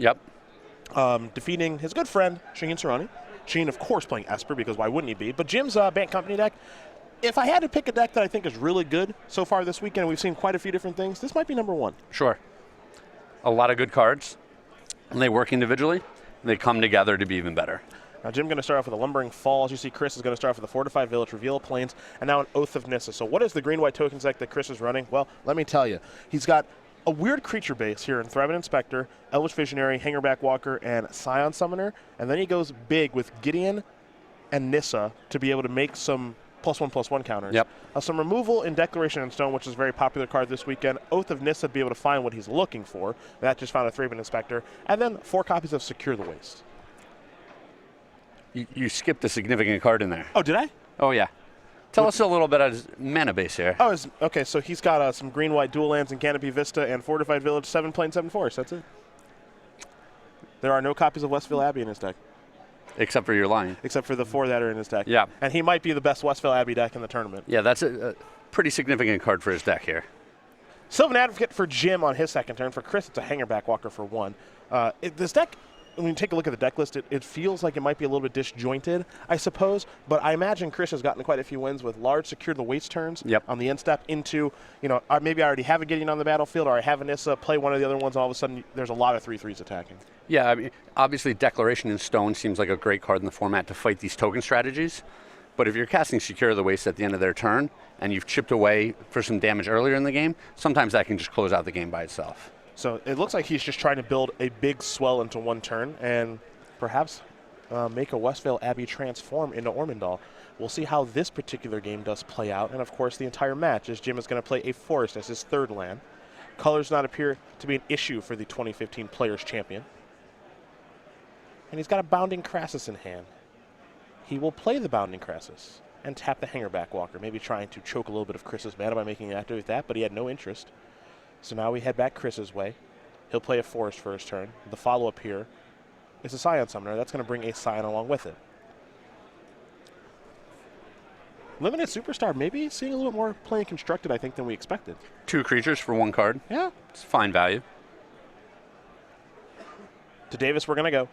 Yep. Defeating his good friend, Sheen Sarani. Sheen, of course, playing Esper, because why wouldn't he be? But Jim's BALT Company deck, if I had to pick a deck that I think is really good so far this weekend, we've seen quite a few different things, this might be number one. Sure. A lot of good cards. And they work individually. They come together to be even better. Now, Jim's going to start off with a Lumbering Falls. You see Chris is going to start off with a Fortified Village, Reveal of Plains, and now an Oath of Nissa. So what is the green-white tokens deck that Chris is running? Well, let me tell you. He's got a weird creature base here in Thriving Inspector, Elvish Visionary, Hangerback Walker, and Scion Summoner. And then he goes big with Gideon and Nissa to be able to make some +1/+1 counters. Yep. Some removal in Declaration in Stone, which is a very popular card this weekend. Oath of Nissa to be able to find what he's looking for. That just found a Thriving Inspector. And then 4 copies of Secure the Waste. You skipped a significant card in there. Oh, did I? Oh, yeah. Tell us a little bit of his mana base here. Oh, okay, so he's got some green-white dual lands in Canopy Vista and Fortified Village, 7 plain, 7 forest. That's it. There are no copies of Westville Abbey in his deck. Except for your line. Except for the 4 that are in his deck. Yeah. And he might be the best Westville Abbey deck in the tournament. Yeah, that's a pretty significant card for his deck here. Sylvan Advocate for Jim on his second turn. For Chris, it's a Hangerback Walker for 1. This deck, when you take a look at the deck list, it feels like it might be a little bit disjointed, I suppose. But I imagine Chris has gotten quite a few wins with large Secure the Waste turns on the end step into, maybe I already have a Gideon on the battlefield, or I have a Nissa, play one of the other ones, and all of a sudden there's a lot of 3/3s attacking. Yeah, I mean, obviously Declaration in Stone seems like a great card in the format to fight these token strategies. But if you're casting Secure the Waste at the end of their turn, and you've chipped away for some damage earlier in the game, sometimes that can just close out the game by itself. So it looks like he's just trying to build a big swell into one turn and perhaps make a Westvale Abbey transform into Ormondal. We'll see how this particular game does play out. And, of course, the entire match, as Jim is going to play a forest as his 3rd land. Colors not appear to be an issue for the 2015 Players Champion. And he's got a Bounding Crassus in hand. He will play the Bounding Crassus and tap the Hangerback Walker, maybe trying to choke a little bit of Chris's mana by making it activate that, but he had no interest. So now we head back Chris's way. He'll play a forest for his turn. The follow-up here is a Scion Summoner. That's going to bring a Scion along with it. Limited Superstar, maybe seeing a little more playing constructed, I think, than we expected. 2 creatures for 1 card. Yeah. It's fine value. To Davis, we're going to go.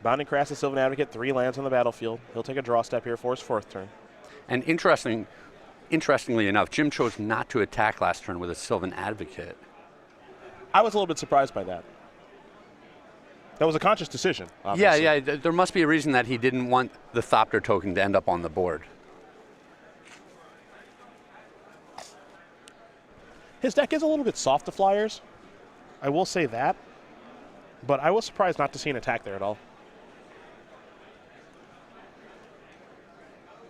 Bounding Crassus, Sylvan Advocate, 3 lands on the battlefield. He'll take a draw step here for his 4th turn. And interestingly enough, Jim chose not to attack last turn with a Sylvan Advocate. I was a little bit surprised by that. That was a conscious decision, obviously. Yeah, there must be a reason that he didn't want the Thopter token to end up on the board. His deck is a little bit soft to flyers. I will say that. But I was surprised not to see an attack there at all.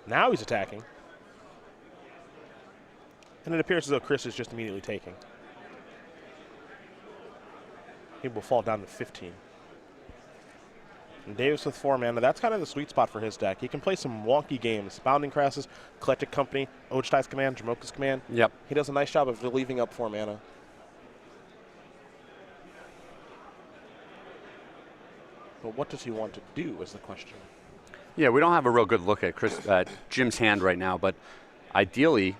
Now he's attacking. And it appears as though Chris is just immediately taking. He will fall down to 15. And Davis with 4 mana. That's kind of the sweet spot for his deck. He can play some wonky games. Bounding Crassus, Eclectic Company, Ojtai's Command, Jamoka's Command. Yep. He does a nice job of relieving up 4 mana. But what does he want to do is the question. Yeah, we don't have a real good look at Jim's hand right now, but ideally,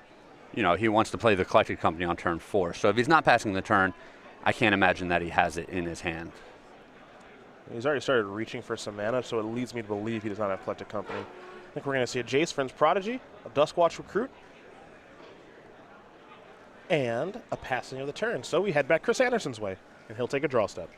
he wants to play the Collected Company on turn 4. So if he's not passing the turn, I can't imagine that he has it in his hand. He's already started reaching for some mana, so it leads me to believe he does not have Collected Company. I think we're going to see a Jace Friends Prodigy, a Duskwatch Recruit, and a passing of the turn. So we head back Chris Andersen's way, and he'll take a draw step.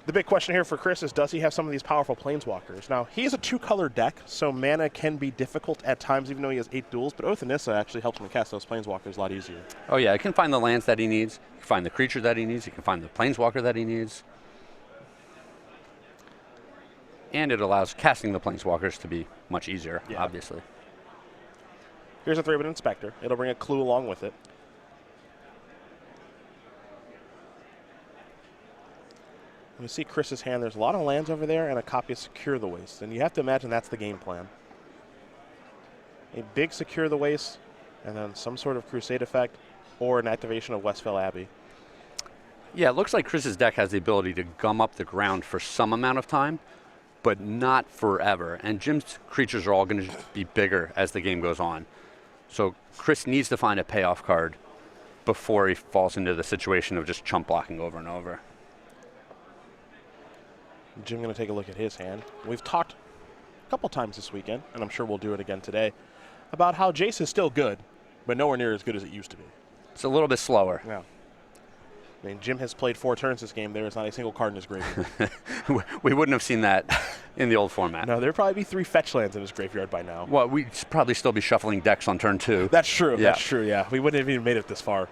The big question here for Chris is, does he have some of these powerful Planeswalkers? Now, he has a 2-color deck, so mana can be difficult at times, even though he has 8 duels, but Oath of Nissa actually helps him cast those Planeswalkers a lot easier. Oh yeah, he can find the lands that he needs, he can find the creature that he needs, he can find the Planeswalker that he needs. And it allows casting the Planeswalkers to be much easier, obviously. Here's a 3-bit Inspector. It'll bring a clue along with it. You see Chris's hand, there's a lot of lands over there and a copy of Secure the Waste. And you have to imagine that's the game plan. A big Secure the Waste, and then some sort of Crusade effect, or an activation of Westvale Abbey. Yeah, it looks like Chris's deck has the ability to gum up the ground for some amount of time, but not forever. And Jim's creatures are all going to be bigger as the game goes on. So Chris needs to find a payoff card before he falls into the situation of just chump blocking over and over. Jim going to take a look at his hand. We've talked a couple times this weekend, and I'm sure we'll do it again today, about how Jace is still good, but nowhere near as good as it used to be. It's a little bit slower. Yeah. I mean, Jim has played 4 turns this game. There is not a single card in his graveyard. We wouldn't have seen that in the old format. No, there'd probably be 3 fetch lands in his graveyard by now. Well, we'd probably still be shuffling decks on turn 2. That's true. Yeah. That's true, yeah. We wouldn't have even made it this far.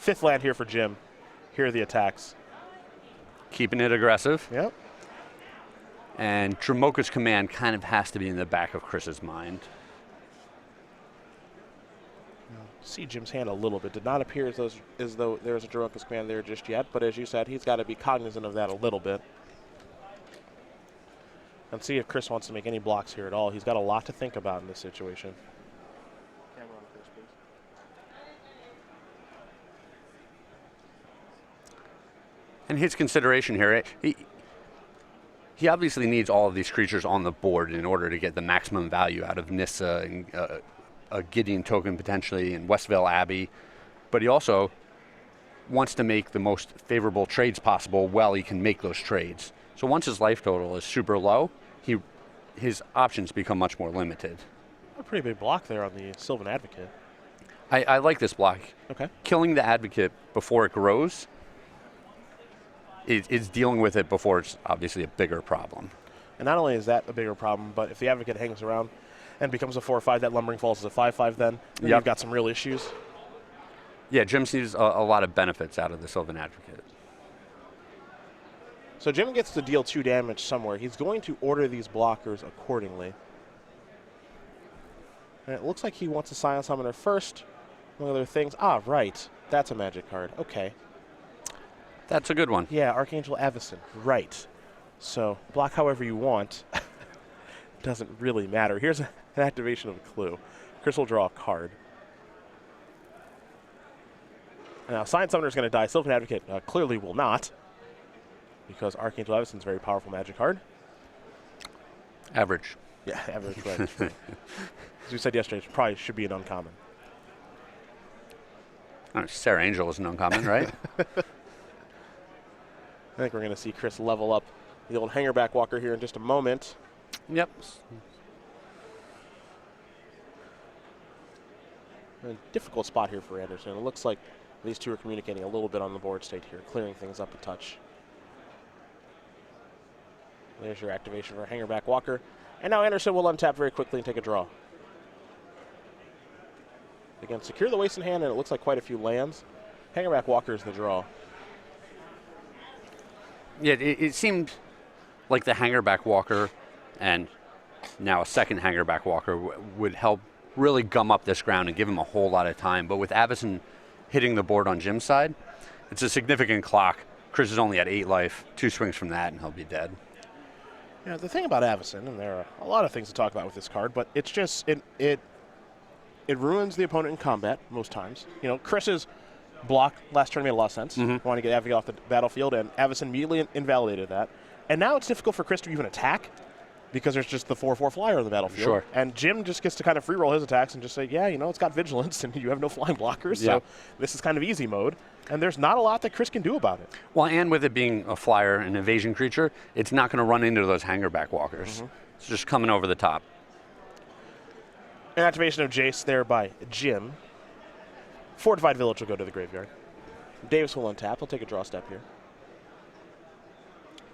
5th land here for Jim. Here are the attacks. Keeping it aggressive. Yep. And Dramoka's Command kind of has to be in the back of Chris's mind. See Jim's hand a little bit. Did not appear as though there was a Dramoka's Command there just yet, but as you said, he's got to be cognizant of that a little bit. And see if Chris wants to make any blocks here at all. He's got a lot to think about in this situation. Camera on Chris, please. And his consideration here, he obviously needs all of these creatures on the board in order to get the maximum value out of Nissa and a Gideon token potentially and Westvale Abbey, but he also wants to make the most favorable trades possible while he can make those trades. So once his life total is super low, his options become much more limited. A pretty big block there on the Sylvan Advocate. I like this block. Okay. Killing the Advocate before it grows is dealing with it before it's obviously a bigger problem. And not only is that a bigger problem, but if the Advocate hangs around and becomes a 4/5, that Lumbering falls as a 5/5 then. You've got some real issues. Yeah, Jim sees a lot of benefits out of the Sylvan Advocate. So Jim gets to deal 2 damage somewhere. He's going to order these blockers accordingly. And it looks like he wants a Silent Summoner first. Among other things. Ah, right. That's a magic card. Okay. That's a good one. Yeah, Archangel Avacyn. Right. So block however you want. Doesn't really matter. Here's an activation of a clue. Chris will draw a card. Now, Silent Summoner is going to die. Sylvan Advocate clearly will not, because Archangel Avacyn is a very powerful magic card. Average. Yeah, average, right. As we said yesterday, it probably should be an uncommon. Oh, Sarah Angel is an uncommon, right? I think we're going to see Chris level up the old Hangerback Walker here in just a moment. Yep. A difficult spot here for Andersen. It looks like these two are communicating a little bit on the board state here, clearing things up a touch. There's your activation for Hangerback Walker. And now Andersen will untap very quickly and take a draw. Again, secure the waste in hand, and it looks like quite a few lands. Hangerback Walker is the draw. Yeah, it seemed like the Hangerback Walker and now a second Hangerback Walker would help really gum up this ground and give him a whole lot of time. But with Avacyn hitting the board on Jim's side, it's a significant clock. Chris is only at 8 life, 2 swings from that, and he'll be dead. Yeah, the thing about Avacyn, and there are a lot of things to talk about with this card, but it's just, it ruins the opponent in combat most times. You know, Chris's block last turn made a lot of sense. Want to get Advocate off the battlefield, and Avacyn immediately invalidated that. And now it's difficult for Chris to even attack because there's just the 4/4 flyer on the battlefield. Sure. And Jim just gets to kind of free roll his attacks and just say, yeah, you know, it's got vigilance and you have no flying blockers, so this is kind of easy mode. And there's not a lot that Chris can do about it. Well, and with it being a flyer, an evasion creature, it's not going to run into those Hangerback Walkers. It's just coming over the top. An activation of Jace there by Jim. Fortified Village will go to the graveyard. Davis will untap. He'll take a draw step here.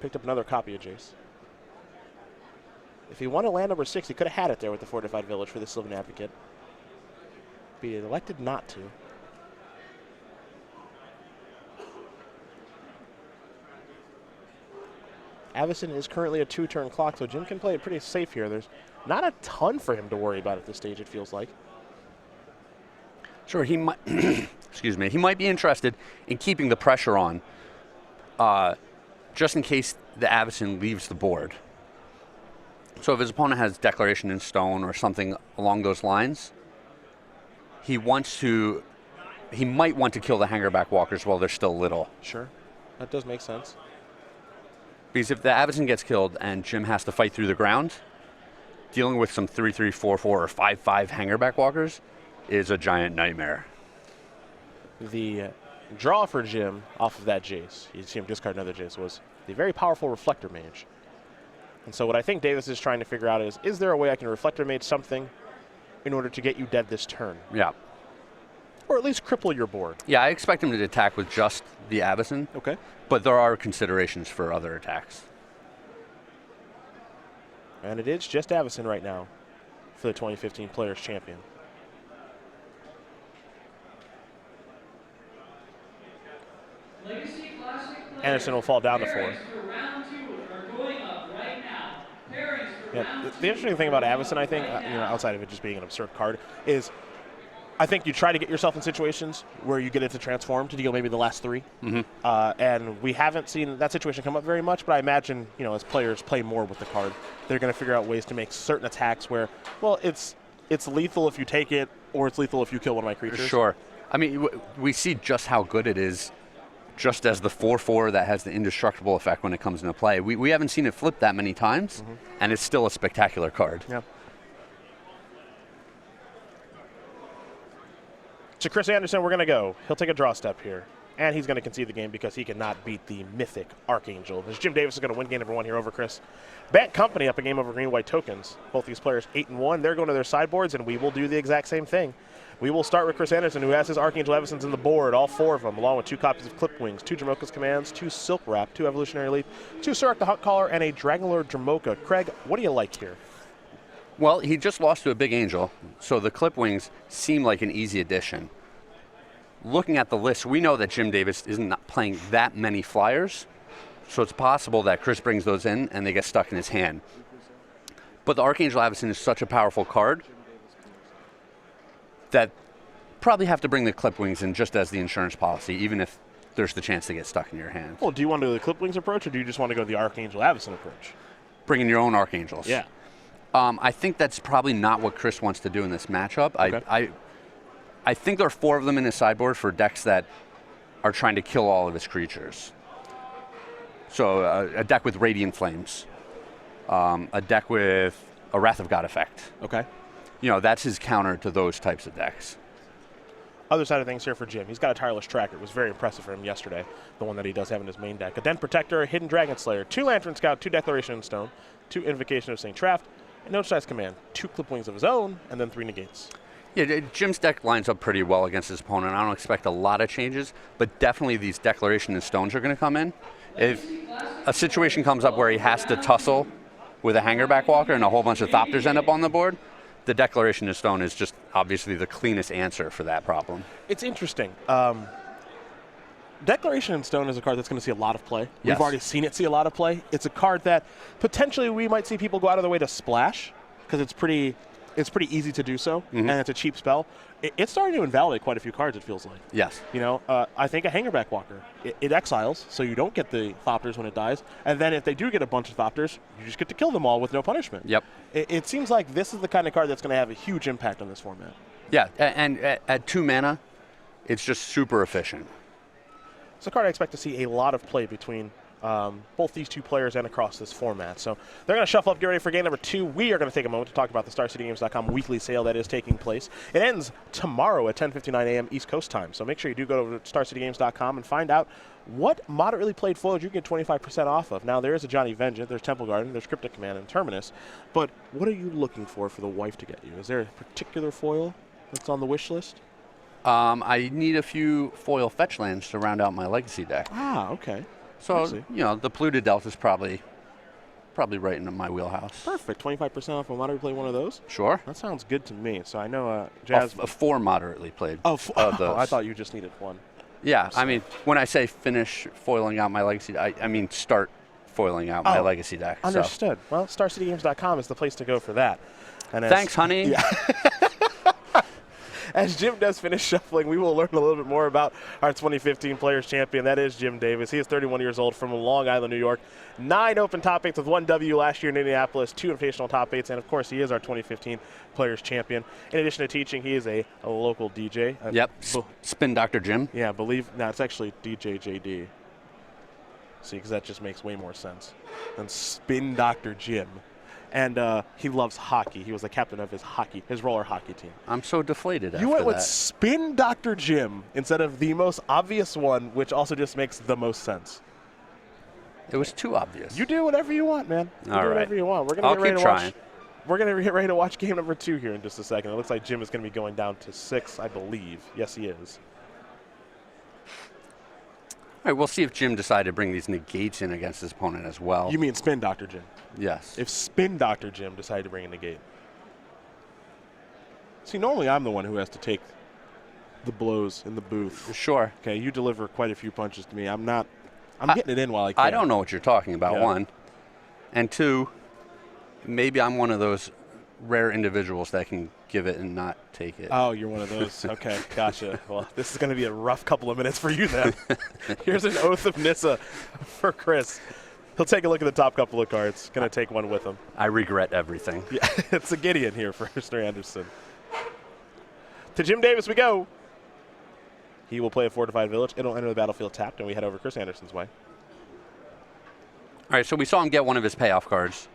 Picked up another copy of Jace. If he wanted land number 6, he could have had it there with the Fortified Village for the Sylvan Advocate. But he elected not to. Avacyn is currently a 2-turn clock, so Jim can play it pretty safe here. There's not a ton for him to worry about at this stage, it feels like. Sure, he might, excuse me, he might be interested in keeping the pressure on just in case the Avacyn leaves the board. So if his opponent has Declaration in Stone or something along those lines, he might want to kill the Hangerback Walkers while they're still little. Sure, that does make sense. Because if the Avacyn gets killed and Jim has to fight through the ground, dealing with some 3/3, 4/4, or 5/5 Hangerback Walkers is a giant nightmare. The draw for Jim off of that Jace, you see him discard another Jace, was the very powerful Reflector Mage. And so what I think Davis is trying to figure out is there a way I can Reflector Mage something in order to get you dead this turn? Yeah. Or at least cripple your board. Yeah, I expect him to attack with just the Avacyn. Okay. But there are considerations for other attacks. And it is just Avacyn right now for the 2015 Players Champion. Andersen will fall down to 4. Yeah, the interesting thing about Avacyn, I think, outside of it just being an absurd card, is I think you try to get yourself in situations where you get it to transform to deal maybe the last 3. And we haven't seen that situation come up very much, but I imagine, as players play more with the card, they're going to figure out ways to make certain attacks where, well, it's lethal if you take it, or it's lethal if you kill one of my creatures. Sure. I mean, we see just how good it is just as the 4/4 that has the indestructible effect when it comes into play. We haven't seen it flip that many times, and it's still a spectacular card. Yeah. To Chris Andersen, we're going to go. He'll take a draw step here, and he's going to concede the game because he cannot beat the mythic Archangel. As Jim Davis is going to win game number 1 here over Chris. Bant Company up a game over green-white tokens. Both these players 8-1. They're going to their sideboards, and we will do the exact same thing. We will start with Chris Andersen, who has his Archangel Avacyns in the board, all 4 of them, along with 2 copies of Clipwings, 2 Dramoka's Commands, 2 Silk Wrap, 2 Evolutionary Leap, 2 Surak the Hawk Caller, and a Dragonlord Dramoka. Craig, what do you like here? Well, he just lost to a big angel, so the Clipwings seem like an easy addition. Looking at the list, we know that Jim Davis isn't playing that many flyers, so it's possible that Chris brings those in and they get stuck in his hand. But the Archangel Avacyn is such a powerful card that probably have to bring the Clipwings in just as the insurance policy, even if there's the chance to get stuck in your hand. Well, do you want to go the Clipwings approach, or do you just want to go the Archangel Avacyn approach? Bring in your own Archangels. Yeah. I think that's probably not what Chris wants to do in this matchup. Okay. I think there are 4 of them in his sideboard for decks that are trying to kill all of his creatures. So a deck with Radiant Flames, a deck with a Wrath of God effect. Okay. That's his counter to those types of decks. Other side of things here for Jim. He's got a Tireless Tracker. It was very impressive for him yesterday, the one that he does have in his main deck. A Den Protector, a Hidden Dragon Slayer, 2 Lantern Scout, 2 Declaration in Stone, 2 Invocation of St. Traft, and No Size Command, 2 Clipwings of his own, and then 3 Negates. Yeah, Jim's deck lines up pretty well against his opponent. I don't expect a lot of changes, but definitely these Declaration and Stones are going to come in. If a situation comes up where he has to tussle with a Hangerback Walker and a whole bunch of Thopters end up on the board, the Declaration of Stone is just obviously the cleanest answer for that problem. It's interesting. Declaration in Stone is a card that's going to see a lot of play. Yes. We've already seen it see a lot of play. It's a card that potentially we might see people go out of their way to splash because it's pretty easy to do so, and it's a cheap spell. It's starting to invalidate quite a few cards, it feels like. Yes. I think a Hangerback Walker, it exiles, so you don't get the Thopters when it dies, and then if they do get a bunch of Thopters, you just get to kill them all with no punishment. Yep. It seems like this is the kind of card that's going to have a huge impact on this format. Yeah, and at 2 mana, it's just super efficient. It's a card I expect to see a lot of play between both these 2 players and across this format. So they're going to shuffle up, get ready for game number 2. We are going to take a moment to talk about the StarCityGames.com weekly sale that is taking place. It ends tomorrow at 10:59 a.m. East Coast time. So make sure you do go over to StarCityGames.com and find out what moderately played foils you can get 25% off of. Now, there is a Johnny Vengeance, there's Temple Garden, there's Cryptic Command, and Terminus. But what are you looking for the wife to get you? Is there a particular foil that's on the wish list? I need a few foil fetch lands to round out my Legacy deck. Ah, okay. So, the Polluted Delta is probably right into my wheelhouse. Perfect. 25% off a moderately played one of those? Sure. That sounds good to me. So I know Jazz... 4 moderately played. Oh, I thought you just needed 1. Yeah, I mean, when I say finish foiling out my Legacy, I mean start foiling out my Legacy deck. Understood. So. Well, StarCityGames.com is the place to go for that. And thanks, honey. Yeah. As Jim does finish shuffling, we will learn a little bit more about our 2015 Players Champion. That is Jim Davis. He is 31 years old from Long Island, New York. 9 open top 8s with 1 W last year in Indianapolis, 2 invitational top 8s, and of course he is our 2015 Players Champion. In addition to teaching, he is a local DJ. Yep, Spin Dr. Jim. Yeah, it's actually DJ JD. See, because that just makes way more sense than Spin Dr. Jim. And he loves hockey. He was the captain of his roller hockey team. I'm so deflated after You went with that. Spin Dr. Jim instead of the most obvious one, which also just makes the most sense. It was too obvious. You do whatever you want, man. You All do right. whatever you want. We're gonna I'll get ready keep to watch. trying. We're gonna get ready to watch game number 2 here in just a second. It looks like Jim is gonna be going down to 6, I believe. Yes, he is. All right, we'll see if Jim decided to bring these negates in against his opponent as well. You mean Spin Dr. Jim? Yes. If Spin Dr. Jim decided to bring in the gate. See, normally I'm the one who has to take the blows in the booth. Sure. Okay, you deliver quite a few punches to me. I'm getting it in while I can. I don't know what you're talking about, Yeah. one. And two, maybe I'm one of those rare individuals that can give it and not take it. Oh, you're one of those. Okay, gotcha. Well, this is going to be a rough couple of minutes for you then. Here's an Oath of Nissa for Chris. He'll take a look at the top couple of cards. Going to take one with him. I regret everything. Yeah, it's a Gideon here for Mr. Andersen. To Jim Davis we go. He will play a fortified village. It'll enter the battlefield tapped, and we head over Chris Andersen's way. All right, so we saw him get one of his payoff cards.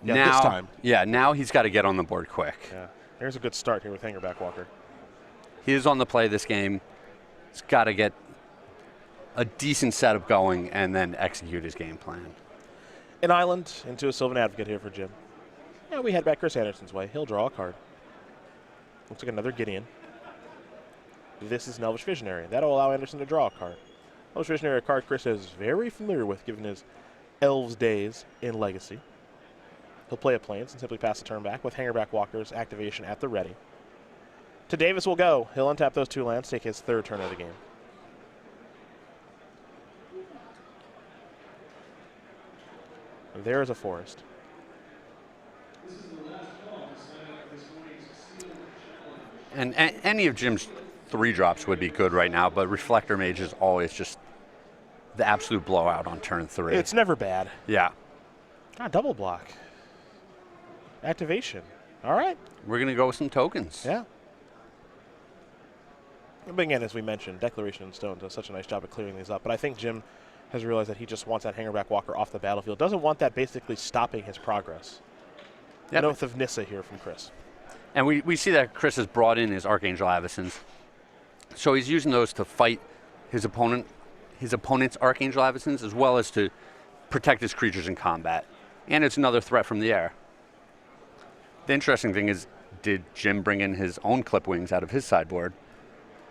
Yeah, now, this time. Yeah, now he's got to get on the board quick. Yeah, there's a good start here with Hangerback Walker. He is on the play this game. He's got to get a decent setup going and then execute his game plan. An island into a Sylvan Advocate here for Jim. And we head back Chris Andersen's way. He'll draw a card. Looks like another Gideon. This is an Elvish Visionary. That'll allow Andersen to draw a card. Elvish Visionary, a card Chris is very familiar with given his Elves days in Legacy. He'll play a Plains and simply pass the turn back with Hangerback Walker's activation at the ready. To Davis will go. He'll untap those 2 lands, take his 3rd turn of the game. And there is a forest. And any of Jim's 3 drops would be good right now, but Reflector Mage is always just the absolute blowout on turn 3. It's never bad. Yeah. Double block. Activation. All right. We're going to go with some tokens. Yeah. But again, as we mentioned, Declaration in Stone does such a nice job of clearing these up. But I think Jim has realized that he just wants that Hangerback Walker off the battlefield. Doesn't want that basically stopping his progress. Yep. An Oath of Nissa here from Chris. And we see that Chris has brought in his Archangel Avacens. So he's using those to fight his opponent's Archangel Avacens, as well as to protect his creatures in combat. And it's another threat from the air. The interesting thing is, did Jim bring in his own Clip Wings out of his sideboard?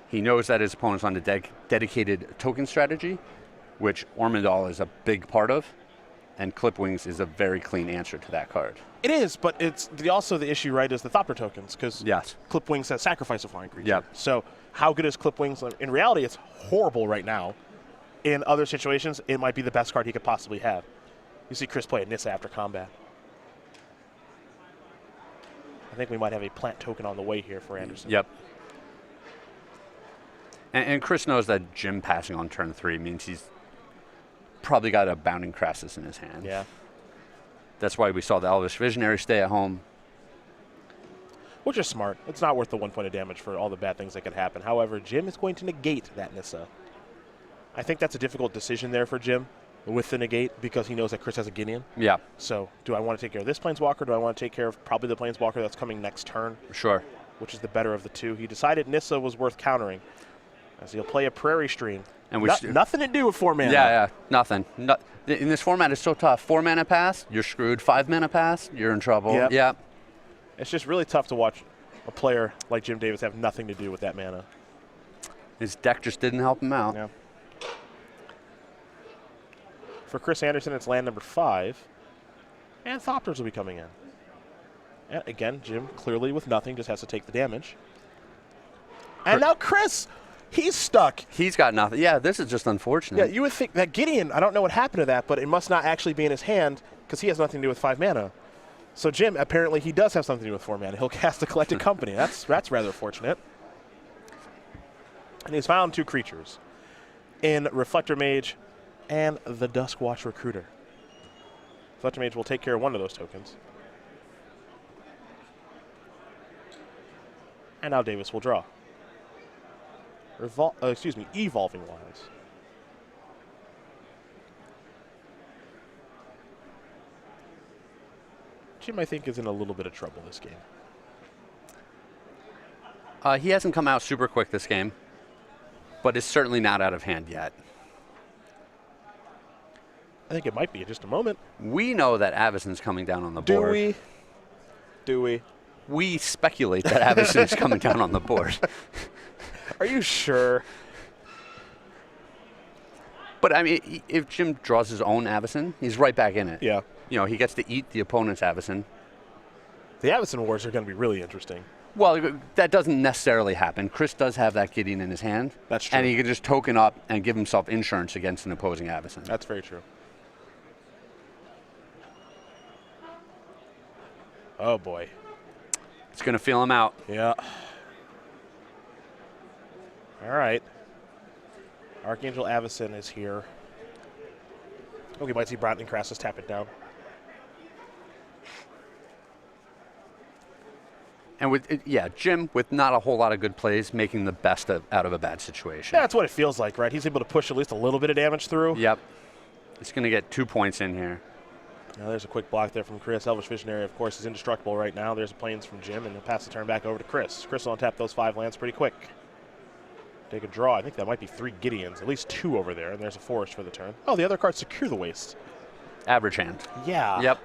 He knows that his opponent's on a dedicated token strategy, which Ormondal is a big part of, and Clip Wings is a very clean answer to that card. It is, but it's also the issue, right, is the Thopter tokens, because Yes. Clip Wings has sacrifice a flying creature. Yep. So how good is Clip Wings? In reality, it's horrible right now. In other situations, it might be the best card he could possibly have. You see Chris play a Nissa after combat. I think we might have a plant token on the way here for Andersen. Yep. And Chris knows that Jim passing on turn 3 means he's probably got a Bounding Crassus in his hand. Yeah. That's why we saw the Elvish Visionary stay at home. Which is smart. It's not worth the 1 point of damage for all the bad things that could happen. However, Jim is going to negate that Nissa. I think that's a difficult decision there for Jim with the negate because he knows that Chris has a Gideon. Yeah. So do I want to take care of this Planeswalker? Do I want to take care of probably the Planeswalker that's coming next turn? Sure. Which is the better of the 2. He decided Nissa was worth countering as he'll play a Prairie Stream. And we nothing to do with 4 mana. Yeah, nothing. In this format, it's so tough. 4 mana pass, you're screwed. 5 mana pass, you're in trouble. Yep. Yeah. It's just really tough to watch a player like Jim Davis have nothing to do with that mana. His deck just didn't help him out. Yeah. For Chris Andersen, it's land number 5. And Thopters will be coming in. And again, Jim clearly with nothing, just has to take the damage. And now Chris, he's stuck. He's got nothing. Yeah, this is just unfortunate. Yeah, you would think that Gideon, I don't know what happened to that, but it must not actually be in his hand because he has nothing to do with 5 mana. So Jim, apparently he does have something to do with 4 mana. He'll cast a Collected Company. That's rather fortunate. And he's found 2 creatures in Reflector Mage and the Duskwatch Recruiter. Reflector Mage will take care of one of those tokens. And now Davis will draw. Evolving Wilds. team, I think, is in a little bit of trouble this game. He hasn't come out super quick this game, but it's certainly not out of hand yet. I think it might be in just a moment. We know that Andersen's coming down on the board. Do we? We speculate that Andersen's coming down on the board. Are you sure? But, I mean, if Jim draws his own Andersen, he's right back in it. Yeah. You know, he gets to eat the opponent's Andersen. The Andersen wars are going to be really interesting. Well, that doesn't necessarily happen. Chris does have that Gideon in his hand. That's true. And he can just token up and give himself insurance against an opposing Andersen. That's very true. Oh, boy. It's going to feel him out. Yeah. All right. Archangel Andersen is here. Oh, we might see Bronton Crassus tap it down. And with Jim, with not a whole lot of good plays, making the best out of a bad situation. Yeah, that's what it feels like, right? He's able to push at least a little bit of damage through. Yep. He's going to get 2 points in here. Now there's a quick block there from Chris. Elvish Visionary, of course, is indestructible right now. There's a planes from Jim, and he'll pass the turn back over to Chris. Chris will untap those 5 lands pretty quick. Take a draw. I think that might be 3 Gideons, at least 2 over there, and there's a forest for the turn. Oh, the other card, Secure the Waste. Average hand. Yeah. Yep.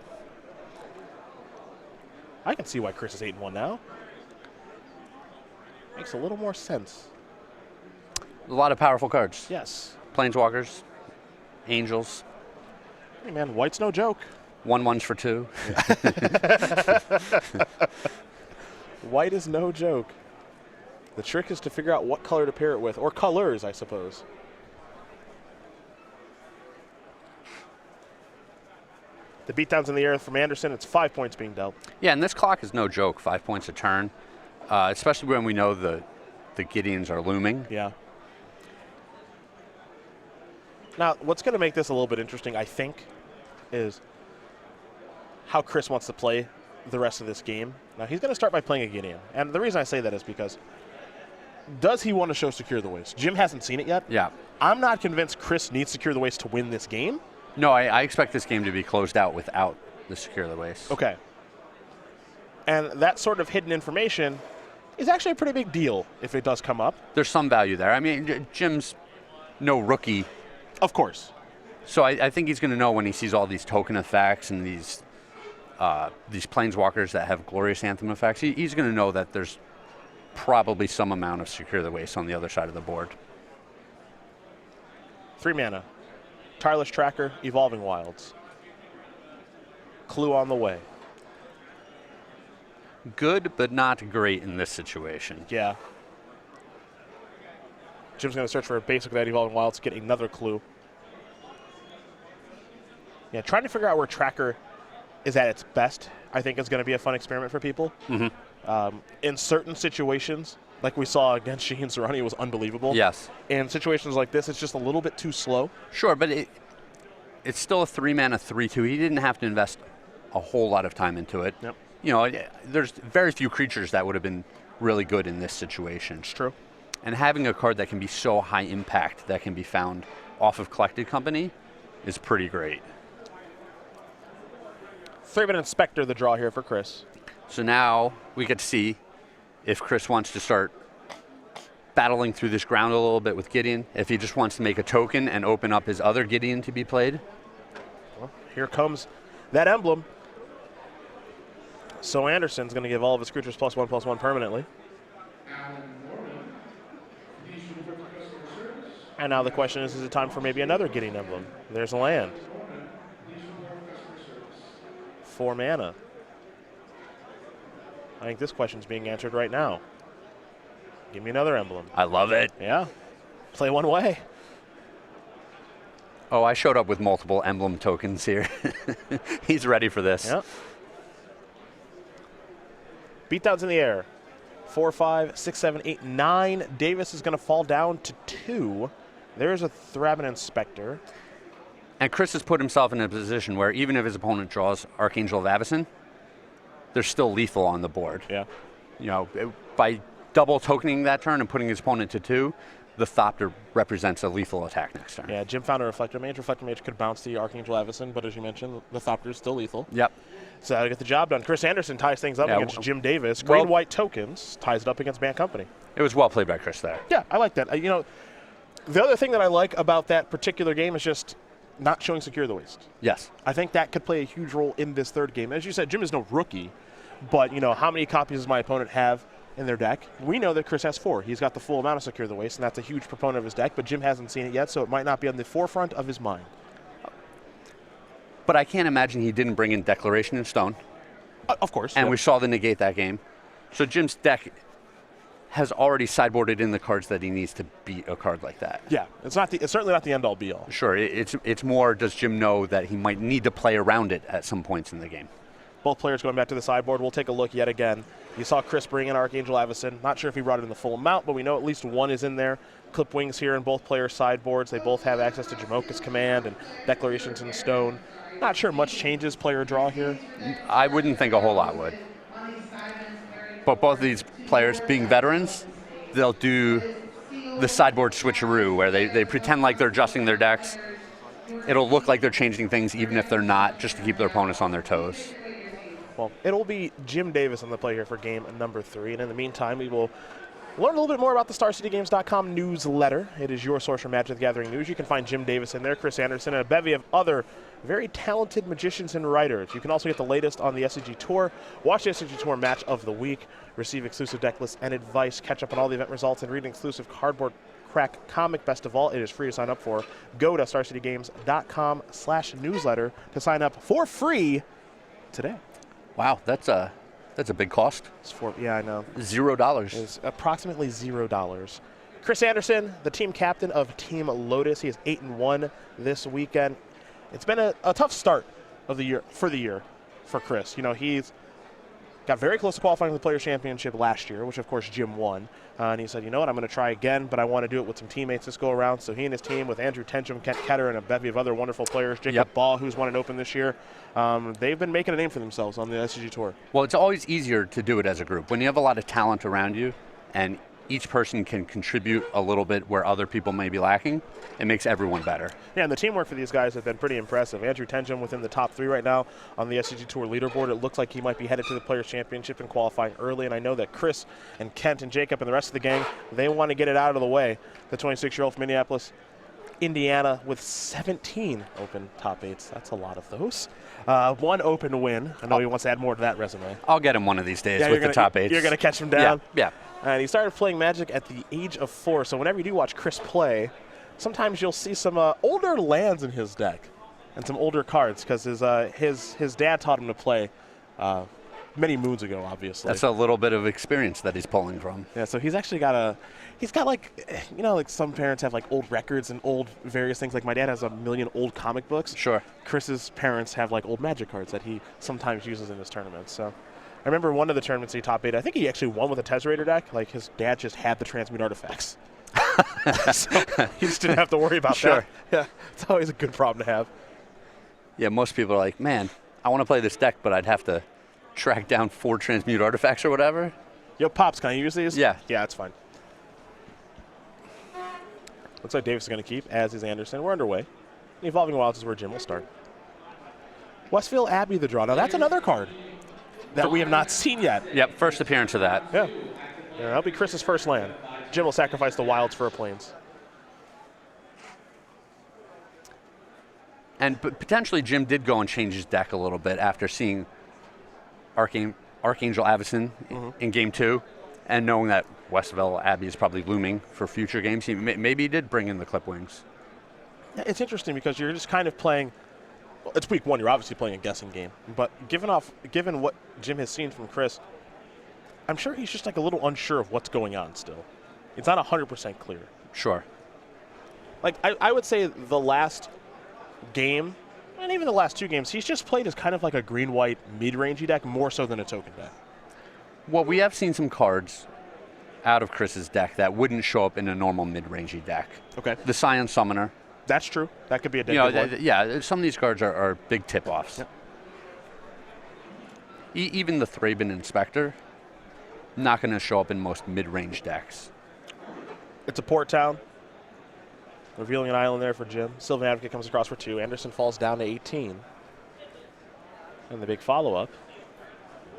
I can see why Chris is 8-1 now. Makes a little more sense. A lot of powerful cards. Yes. Planeswalkers, Angels. Hey, man, white's no joke. 1/1s for 2. White is no joke. The trick is to figure out what color to pair it with, or colors, I suppose. The beatdown's in the air from Andersen. It's 5 points being dealt. Yeah, and this clock is no joke. 5 points a turn, especially when we know the Gideons are looming. Yeah. Now, what's going to make this a little bit interesting, I think, is how Chris wants to play the rest of this game. Now, he's going to start by playing a Gideon. And the reason I say that is because does he want to show Secure the Waste? Jim hasn't seen it yet. Yeah. I'm not convinced Chris needs Secure the Waste to win this game. No, I expect this game to be closed out without the Secure the Waste. Okay. And that sort of hidden information is actually a pretty big deal if it does come up. There's some value there. I mean, Jim's no rookie. Of course. So I think he's going to know when he sees all these token effects and these planeswalkers that have glorious anthem effects. He's going to know that there's probably some amount of Secure the Waste on the other side of the board. 3 mana. Tireless Tracker, Evolving Wilds. Clue on the way. Good, but not great in this situation. Yeah. Jim's going to search for a basic with that Evolving Wilds to get another clue. Yeah, trying to figure out where Tracker is at its best, I think, is going to be a fun experiment for people. Mm-hmm. In certain situations, like we saw against Shaheen Sarani, it was unbelievable. Yes. In situations like this, it's just a little bit too slow. Sure, but it's still a 3-mana 3/2. He didn't have to invest a whole lot of time into it. Yep. You know, there's very few creatures that would have been really good in this situation. It's true. And having a card that can be so high impact that can be found off of Collected Company is pretty great. 3-minute Inspector, the draw here for Chris. So now we get to see if Chris wants to start battling through this ground a little bit with Gideon, if he just wants to make a token and open up his other Gideon to be played. Well, here comes that emblem. So Andersen's going to give all of his creatures +1/+1 permanently. And now the question is it time for maybe another Gideon emblem? There's a land. 4 mana. I think this question's being answered right now. Give me another emblem. I love it. Yeah. Play one way. Oh, I showed up with multiple emblem tokens here. He's ready for this. Yeah. Beatdown's in the air. 4, 5, 6, 7, 8, 9. Davis is going to fall down to 2. There's a Thraben Inspector. And Chris has put himself in a position where even if his opponent draws Archangel of Andersen, they're still lethal on the board. Yeah. You know, by double tokening that turn and putting his opponent to 2, the Thopter represents a lethal attack next turn. Yeah, Jim found a Reflector Mage. Reflector Mage could bounce the Archangel Avacyn, but as you mentioned, the Thopter is still lethal. Yep. So to get the job done. Chris Andersen ties things up against Jim Davis. Green-white tokens ties it up against Band Company. It was well played by Chris there. Yeah, I like that. You know, the other thing that I like about that particular game is just not showing Secure the Waste. Yes. I think that could play a huge role in this third game. As you said, Jim is no rookie, but, you know, how many copies does my opponent have in their deck? We know that Chris has 4. He's got the full amount of Secure the Waste, and that's a huge proponent of his deck, but Jim hasn't seen it yet, so it might not be on the forefront of his mind. But I can't imagine he didn't bring in Declaration in Stone. Of course. And we saw the negate that game. So Jim's deck has already sideboarded in the cards that he needs to beat a card like that. Yeah, it's certainly not the end-all, be-all. Sure, it's more, does Jim know that he might need to play around it at some points in the game? Both players going back to the sideboard. We'll take a look yet again. You saw Chris bring in Archangel Avacyn. Not sure if he brought it in the full amount, but we know at least one is in there. Clip Wings here in both players' sideboards. They both have access to Jamoka's Command and Declarations in Stone. Not sure much changes player draw here. I wouldn't think a whole lot would. But both of these players, being veterans, they'll do the sideboard switcheroo where they pretend like they're adjusting their decks. It'll look like they're changing things even if they're not, just to keep their opponents on their toes. Well, it'll be Jim Davis on the play here for game number 3. And in the meantime, we will learn a little bit more about the StarCityGames.com newsletter. It is your source for Magic the Gathering news. You can find Jim Davis in there, Chris Andersen, and a bevy of other very talented magicians and writers. You can also get the latest on the SCG Tour, watch the SCG Tour match of the week, receive exclusive deck lists and advice, catch up on all the event results, and read an exclusive cardboard crack comic. Best of all, it is free to sign up for. Go to StarCityGames.com/newsletter to sign up for free today. Wow, that's a big cost. Yeah, I know. $0. It's approximately $0. Chris Andersen, the team captain of Team Lotus. He is 8-1 this weekend. It's been a tough start of the year for Chris. You know, he's got very close to qualifying for the Players' Championship last year, which of course Jim won. And he said, you know what, I'm going to try again, but I want to do it with some teammates this go around. So he and his team, with Andrew Tencham, Kent Ketter, and a bevy of other wonderful players, Jacob Ball, who's won an Open this year, they've been making a name for themselves on the SCG Tour. Well, it's always easier to do it as a group. When you have a lot of talent around you and each person can contribute a little bit where other people may be lacking, it makes everyone better. Yeah, and the teamwork for these guys has been pretty impressive. Andrew Tencham within the top 3 right now on the SCG Tour leaderboard. It looks like he might be headed to the Players' Championship and qualifying early, and I know that Chris and Kent and Jacob and the rest of the gang, they want to get it out of the way. The 26-year-old from Minneapolis, Indiana, with 17 Open top 8s. That's a lot of those. 1 Open win. I know he wants to add more to that resume. I'll get him one of these days with the top 8s. You're going to catch him down? Yeah. And he started playing Magic at the age of 4, so whenever you do watch Chris play, sometimes you'll see some older lands in his deck and some older cards because his dad taught him to play many moons ago, obviously. That's a little bit of experience that he's pulling from. Yeah, so he's actually got like, you know, like some parents have like old records and old various things. Like my dad has a million old comic books. Sure. Chris's parents have like old Magic cards that he sometimes uses in his tournaments. So I remember one of the tournaments he top 8, I think he actually won with a Tesserator deck. Like his dad just had the Transmute artifacts. So he just didn't have to worry about that. Yeah, it's always a good problem to have. Yeah, most people are like, man, I want to play this deck, but I'd have to track down 4 Transmute artifacts or whatever. Yo, Pops, can I use these? Yeah. Yeah, that's fine. Looks like Davis is going to keep, as is Andersen. We're underway. Evolving Wilds is where Jim will start. Westville Abbey, the draw. Now, that's another card that we have not seen yet. Yep, first appearance of that. Yeah. That'll be Chris's first land. Jim will sacrifice the Wilds for a Plains. And potentially Jim did go and change his deck a little bit after seeing Archangel Avacyn in Game 2 and knowing that Westville Abbey is probably looming for future games. Maybe he did bring in the Clip Wings. Yeah, it's interesting because you're just kind of playing. Well, it's week 1. You're obviously playing a guessing game. But given what Jim has seen from Chris, I'm sure he's just like a little unsure of what's going on still. It's not 100% clear. Sure. Like, I would say the last game, and even the last 2 games, he's just played as kind of like a green-white mid-rangey deck more so than a token deck. Well, we have seen some cards out of Chris's deck that wouldn't show up in a normal mid-rangey deck. Okay. The Scion Summoner. That's true. That could be a deck. Yeah, some of these cards are big tip-offs. Yep. Even the Thraben Inspector, not going to show up in most mid-range decks. It's a port town. Revealing an island there for Jim. Sylvan Advocate comes across for 2. Andersen falls down to 18. And the big follow-up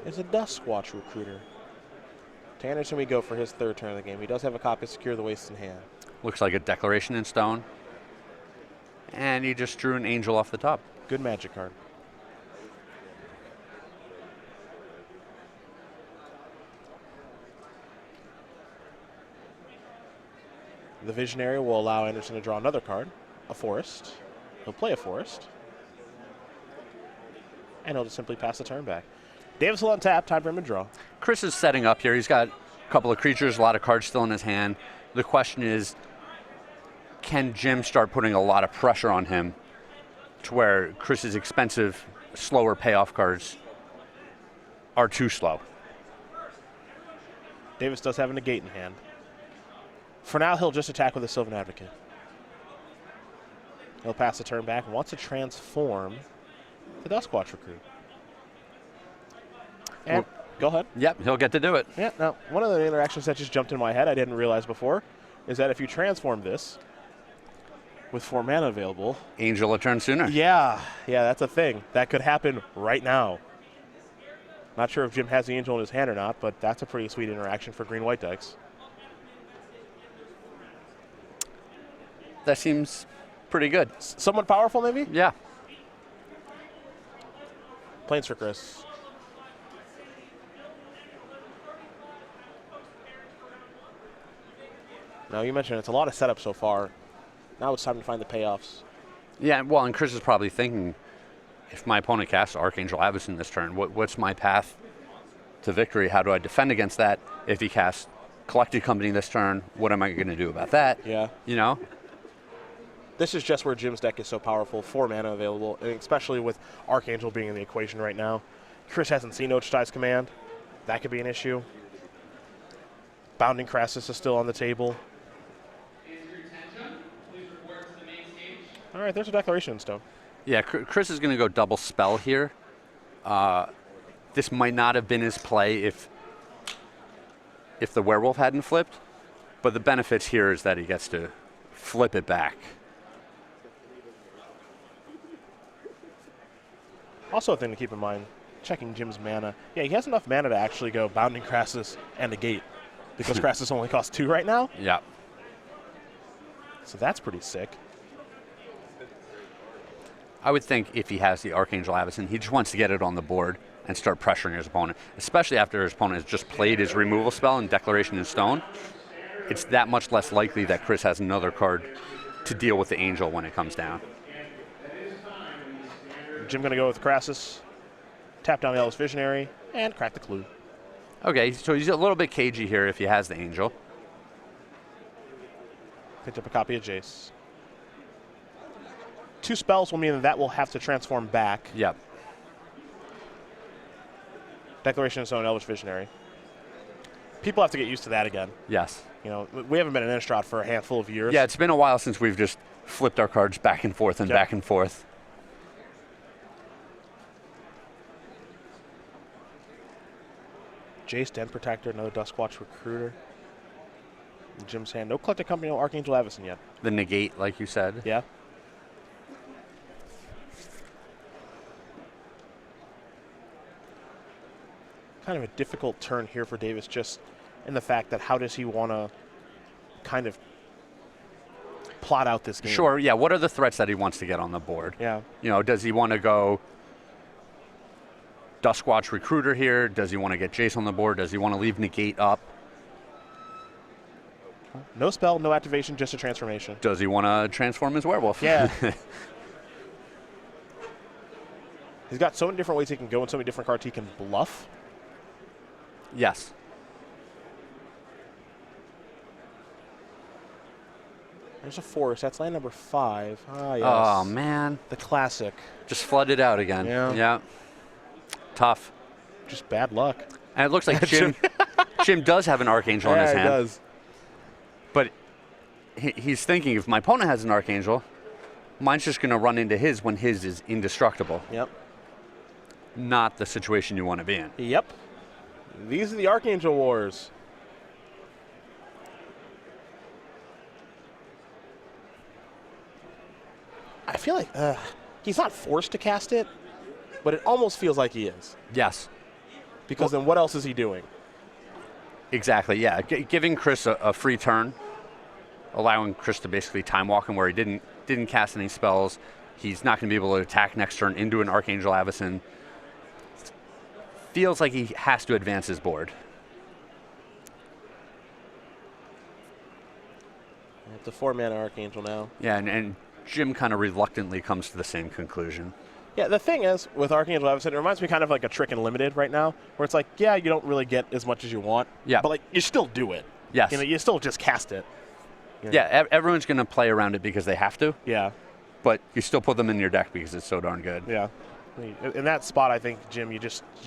is a Duskwatch Recruiter. To Andersen we go for his 3rd turn of the game. He does have a copy of Secure the Waste in hand. Looks like a Declaration in Stone. And he just drew an Angel off the top. Good Magic card. The Visionary will allow Andersen to draw another card, a Forest. He'll play a Forest. And he'll just simply pass the turn back. Davis will untap, time for him to draw. Chris is setting up here. He's got a couple of creatures, a lot of cards still in his hand. The question is, can Jim start putting a lot of pressure on him to where Chris's expensive, slower payoff cards are too slow? Davis does have a negate in hand. For now, he'll just attack with a Sylvan Advocate. He'll pass the turn back and wants to transform the Duskwatch Recruit. And go ahead. Yep, he'll get to do it. Yeah, now, one of the interactions that just jumped in my head I didn't realize before is that if you transform this with 4 mana available. Angel a turn sooner. Yeah, that's a thing. That could happen right now. Not sure if Jim has the Angel in his hand or not, but that's a pretty sweet interaction for green-white decks. That seems pretty good. Somewhat powerful, maybe? Yeah. Plains for Chris. Now, you mentioned it's a lot of setup so far. Now it's time to find the payoffs. Yeah, well, and Chris is probably thinking, if my opponent casts Archangel Avacyn this turn, what's my path to victory? How do I defend against that? If he casts Collected Company this turn, what am I going to do about that? Yeah. You know? This is just where Jim's deck is so powerful. 4 mana available, and especially with Archangel being in the equation right now. Chris hasn't seen Ochitai's Command. That could be an issue. Bounding Crassus is still on the table. All right, there's a Declaration in Stone. Yeah, Chris is going to go double spell here. This might not have been his play if the Werewolf hadn't flipped, but the benefits here is that he gets to flip it back. Also a thing to keep in mind, checking Jim's mana. Yeah, he has enough mana to actually go Bounding Crassus and a Gate, because Crassus only costs 2 right now. Yeah. So that's pretty sick. I would think if he has the Archangel Avacyn, he just wants to get it on the board and start pressuring his opponent, especially after his opponent has just played his removal spell and Declaration in Stone. It's that much less likely that Chris has another card to deal with the Angel when it comes down. Jim going to go with Crassus, tap down the Elvis Visionary, and crack the clue. Okay, so he's a little bit cagey here if he has the Angel. Picked up a copy of Jace. 2 spells will mean that will have to transform back. Yep. Declaration of Stone, Elvish Visionary. People have to get used to that again. Yes. You know, we haven't been in Innistrad for a handful of years. Yeah, it's been a while since we've just flipped our cards back and forth and back and forth. Jace, Den Protector, another Duskwatch Recruiter. In Jim's hand. No Collected Company, no Archangel Avacyn yet. The negate, like you said. Yeah. Kind of a difficult turn here for Davis, just in the fact that how does he want to kind of plot out this game? Sure, yeah. What are the threats that he wants to get on the board? Yeah. You know, does he want to go Duskwatch Recruiter here? Does he want to get Jace on the board? Does he want to leave negate up? No spell, no activation, just a transformation. Does he want to transform his werewolf? Yeah. He's got so many different ways he can go and so many different cards he can bluff. Yes. There's a Forest. That's land number 5. Ah, yes. Oh, man. The classic. Just flooded out again. Yeah. Tough. Just bad luck. And it looks like Jim does have an Archangel in his hand. Yeah, he does. But he's thinking, if my opponent has an Archangel, mine's just going to run into his when his is indestructible. Yep. Not the situation you want to be in. Yep. These are the Archangel Wars. I feel like he's not forced to cast it, but it almost feels like he is. Yes. Because then what else is he doing? Exactly, yeah. Giving Chris a free turn, allowing Chris to basically time walk him where he didn't cast any spells. He's not going to be able to attack next turn into an Archangel Avacyn. Feels like he has to advance his board. It's a 4-mana Archangel now. Yeah, and Jim kind of reluctantly comes to the same conclusion. Yeah, the thing is, with Archangel Avacyn, it reminds me kind of like a Trick and Limited right now, where it's like, yeah, you don't really get as much as you want, Yeah. but like you still do it. Yes. You know, you still just cast it. Yeah, everyone's going to play around it because they have to, Yeah, but you still put them in your deck because it's so darn good. yeah. In that spot, I think, Jim, you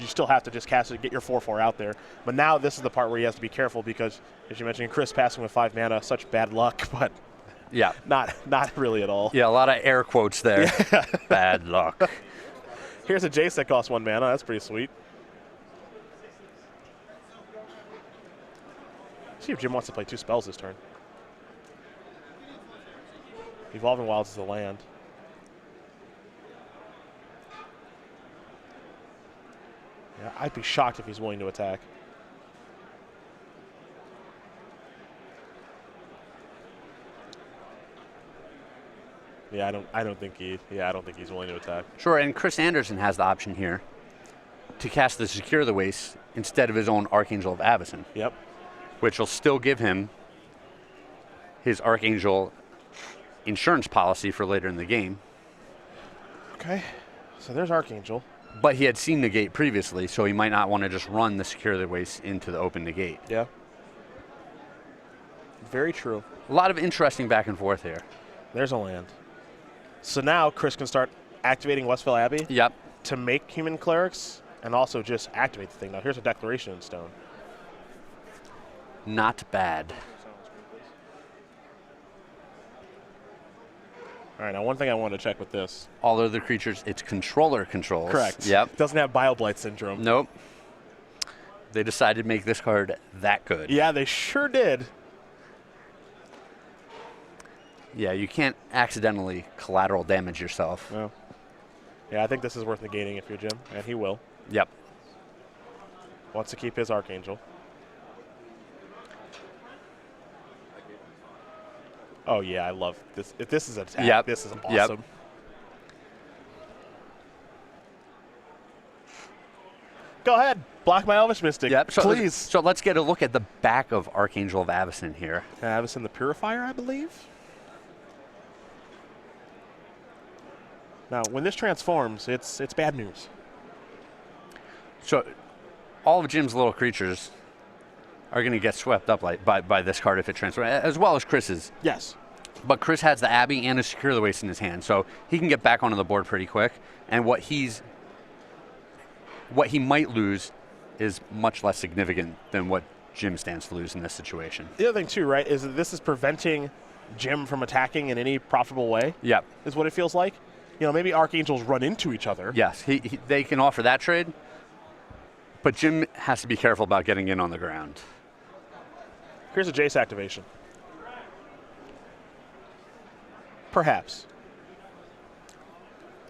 still have to just cast it, get your 4/4 out there. But now this is the part where he has to be careful because, as you mentioned, Chris passing with 5 mana, such bad luck, but Yeah. not really at all. Yeah, a lot of air quotes there. Bad luck. Here's a Jace that costs 1 mana. That's pretty sweet. See if Jim wants to play 2 spells this turn. Evolving Wilds is the land. Yeah, I'd be shocked if he's willing to attack. Yeah, I don't think he's willing to attack. Sure, and Chris Andersen has the option here to cast the Secure the Waste instead of his own Archangel of Avacyn, Yep. which will still give him his Archangel insurance policy for later in the game. Okay. So there's Archangel. But he had seen negate previously, so he might not want to just run the Secure the Waste into the open negate. Yeah. Very true. A lot of interesting back and forth here. There's a land. So now Chris can start activating Westville Abbey Yep. to make human clerics and also just activate the thing. Now here's a Declaration in Stone. Not bad. All right, now one thing I wanted to check with this. All other creatures, it's controller controls. Correct. Yep. Doesn't have Bioblight Syndrome. Nope. They decided to make this card that good. Yeah, they sure did. Yeah, you can't accidentally collateral damage yourself. No. Yeah, I think this is worth negating if you're Jim, and he will. Yep. Wants to keep his Archangel. Oh, yeah, I love this. If this is an attack, Yep. this is awesome. Yep. Go ahead. Block my Elvish Mystic. Yep. So, please. So let's get a look at the back of Archangel of Avacyn here. Avacyn the Purifier, I believe. Now, when this transforms, it's bad news. So all of Jim's little creatures are going to get swept up by this card if it transfers, as well as Chris's. Yes. But Chris has the Abbey and a Secure the Waste in his hand, so he can get back onto the board pretty quick. And what he might lose is much less significant than what Jim stands to lose in this situation. The other thing, too, right, is that this is preventing Jim from attacking in any profitable way. Yep. Is what it feels like. You know, maybe Archangels run into each other. Yes, they can offer that trade, but Jim has to be careful about getting in on the ground. Here's a Jace activation. Perhaps.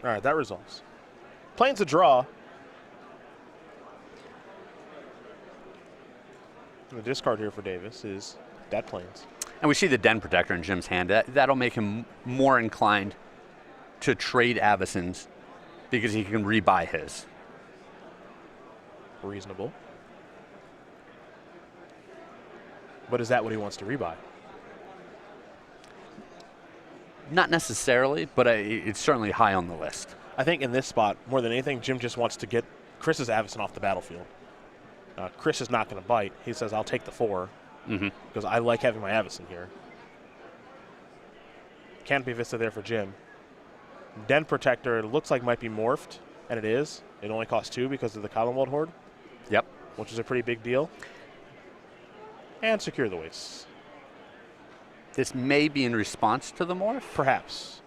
All right, that resolves. Plains a draw. And the discard here for Davis is Dead Plains. And we see the Den Protector in Jim's hand. That'll make him more inclined to trade Avacyns because he can rebuy his. Reasonable. But is that what he wants to rebuy? Not necessarily, but it's certainly high on the list. I think in this spot, more than anything, Jim just wants to get Chris's Avacyn off the battlefield. Chris is not going to bite. He says, I'll take the 4 because I like having my Avacyn here. Canopy Vista there for Jim. Den Protector, it looks like might be morphed, and it is. It only costs 2 because of the Commonwealth Horde. Yep. Which is a pretty big deal. And Secure the Waste. This may be in response to the morph. Perhaps.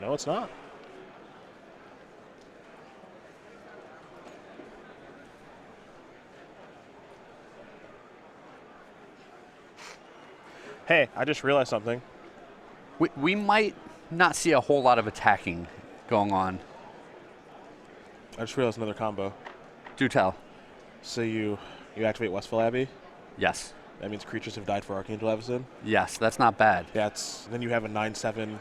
No, it's not. Hey, I just realized something. We might not see a whole lot of attacking going on. I just realized another combo. Do tell. So you activate Westville Abbey. Yes. That means creatures have died for Archangel Andersen. Yes, that's not bad. Then you have a 9/7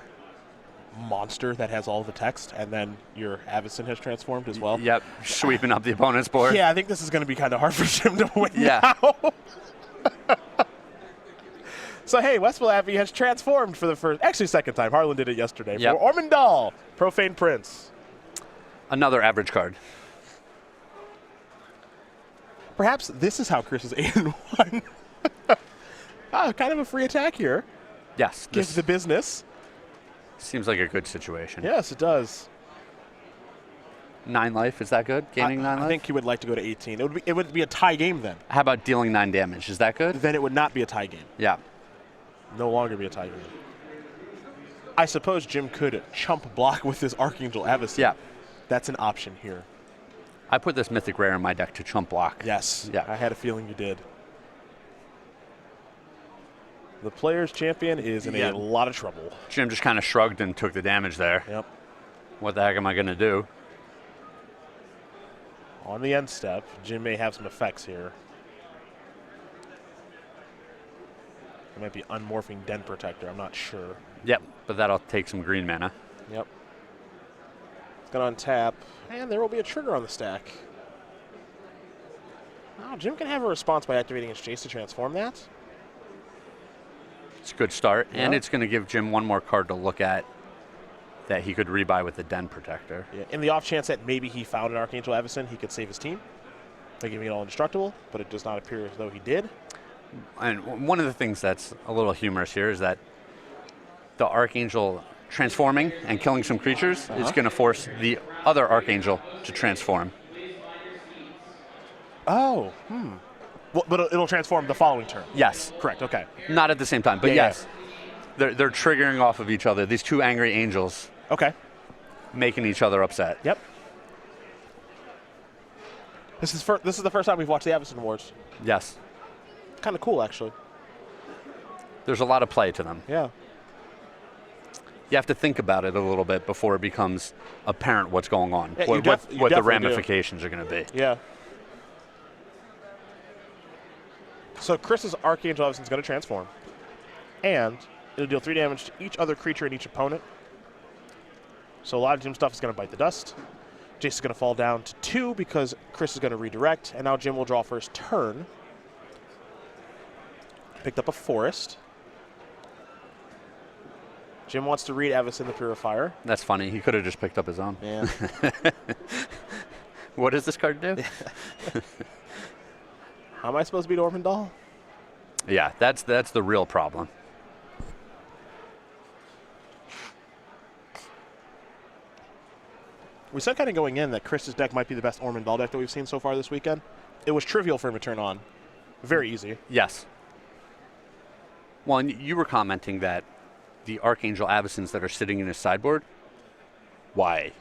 monster that has all the text, and then your Andersen has transformed as well. Yep, sweeping up the opponent's board. Yeah, I think this is going to be kind of hard for Jim to win Yeah. now. So, hey, Westville Abbey has transformed for the second time. Harlan did it yesterday. Yep. For Ormondal, Profane Prince. Another average card. Perhaps this is how Chris is 8-1. Kind of a free attack here. Yes. Give This the business. seems like a good situation. Yes, it does. 9 life, is that good? Gaining 9 life? I think he would like to go to 18. It would be a tie game then. How about dealing 9 damage? Is that good? Then it would not be a tie game. Yeah. No longer be a tie game. I suppose Jim could chump block with his Archangel Andersen. Yeah. That's an option here. I put this mythic rare in my deck to chump block. Yes. Yeah. I had a feeling you did. The player's champion is in a lot of trouble. Jim just kind of shrugged and took the damage there. Yep. What the heck am I going to do? On the end step, Jim may have some effects here. It might be Unmorphing Den Protector. I'm not sure. Yep, but that'll take some green mana. Yep. It's going to untap, and there will be a trigger on the stack. Oh, Jim can have a response by activating his Jace to transform that. It's a good start, and Yeah. it's going to give Jim one more card to look at that he could rebuy with the Den Protector. Yeah. In the off chance that maybe he found an Archangel Andersen, he could save his team by giving it all indestructible, but it does not appear as though he did. And one of the things that's a little humorous here is that the Archangel transforming and killing some creatures is going to force the other Archangel to transform. Oh, Well, but it'll transform the following turn. Yes. Correct, okay. Not at the same time, but Yeah, yes. They're triggering off of each other. These two angry angels Okay. making each other upset. Yep. This is the first time we've watched the Andersen Wars. Yes. Kind of cool, actually. There's a lot of play to them. Yeah. You have to think about it a little bit before it becomes apparent what's going on, Yeah, what you the definitely do. ramifications are going to be. Yeah. So Chris's Archangel Andersen is going to transform, and it'll deal 3 damage to each other creature and each opponent. So a lot of Jim's stuff is going to bite the dust. Jace is going to fall down to 2 because Chris is going to redirect, and now Jim will draw for his turn. Picked up a forest. Jim wants to read Andersen the Purifier. That's funny. He could have just picked up his own. Yeah. What does this card do? How am I supposed to beat Ormondal? Yeah, that's the real problem. We said kind of going in that Chris's deck might be the best Ormondal deck that we've seen so far this weekend. It was trivial for him to turn on. Very easy. Yes. Well, and you were commenting that the Archangel Andersens that are sitting in his sideboard, why?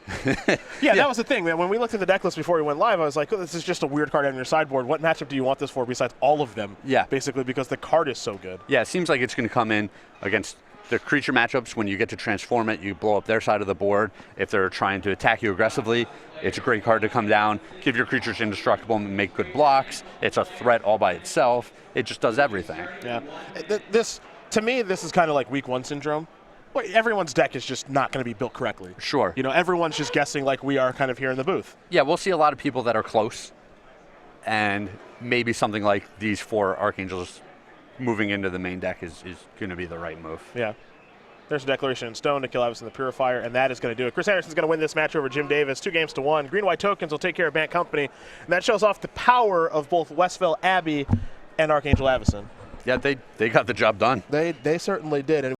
Yeah, that was the thing. When we looked at the deck list before we went live, I was like, oh, this is just a weird card on your sideboard. What matchup do you want this for besides all of them? Yeah. Basically, because the card is so good. Yeah, it seems like it's going to come in against the creature matchups. When you get to transform it, you blow up their side of the board. If they're trying to attack you aggressively, it's a great card to come down, give your creatures indestructible and make good blocks. It's a threat all by itself. It just does everything. Yeah. To me, this is kind of like week 1 syndrome. Well, everyone's deck is just not going to be built correctly. Sure. You know, everyone's just guessing like we are kind of here in the booth. Yeah, we'll see a lot of people that are close, and maybe something like these 4 Archangels moving into the main deck is going to be the right move. Yeah. There's a Declaration in Stone to kill Andersen the Purifier, and that is going to do it. Chris Anderson's going to win this match over Jim Davis, 2-1. Green-white tokens will take care of Bant Company, and that shows off the power of both Westville Abbey and Archangel Andersen. Yeah, they got the job done. They certainly did. And